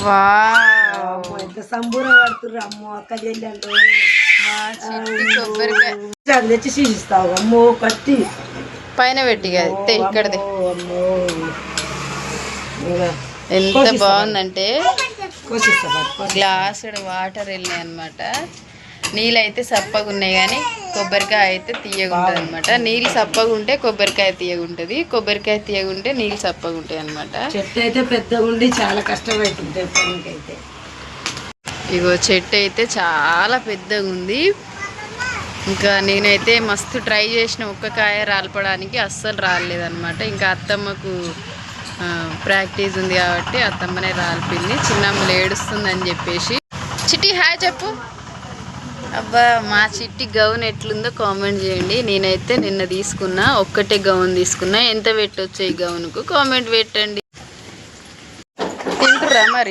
Wow ఎంత సంబూర పడుతుర్రు అమ్మో అక్క చెల్లెళ్ళు. మా చిట్టి కొబ్బరికాయ అది తెచ్చి చీసిస్తావు అమ్మో కత్తి పైన పెట్టి ఇక్కడది అమ్మో ఎంత బాగుందంటే కోసిస్తా గ్లాసుడు వాటర్ వెళ్ళినాయి అనమాట. నీళ్ళు అయితే సప్పగా ఉన్నాయి కానీ కొబ్బరికాయ అయితే తీయగా ఉంటుంది అనమాట. నీళ్ళు సప్పగా ఉంటే కొబ్బరికాయ తీయగా ఉంటుంది, కొబ్బరికాయ తీయగా ఉంటే నీళ్ళు సప్పగా ఉంటాయి అనమాట. చెట్టు అయితే పెద్దగా ఉండి చాలా కష్టమవుతుంది పనికైతే. ఇగో చెట్టు అయితే చాలా పెద్దగా ఉంది. ఇంకా నేనైతే మస్తు ట్రై చేసిన ఒక్క కాయ రాలపడానికి, అస్సలు రాలేదన్నమాట. ఇంకా అత్తమ్మకు ప్రాక్టీస్ ఉంది కాబట్టి అత్తమ్మనే రాలిపింది. చిన్నమ్మలు ఏడుస్తుందని చెప్పేసి. చిట్టి హాయ్ చెప్పు. అబ్బా మా చిట్టి గౌన్ ఎట్లుందో కామెంట్ చేయండి. నేనైతే నిన్న తీసుకున్నా, ఒక్కటే గౌన్ తీసుకున్నా. ఎంత పెట్టొచ్చు ఈ గౌన్కు కామెంట్ పెట్టండి. తింటురా మరి.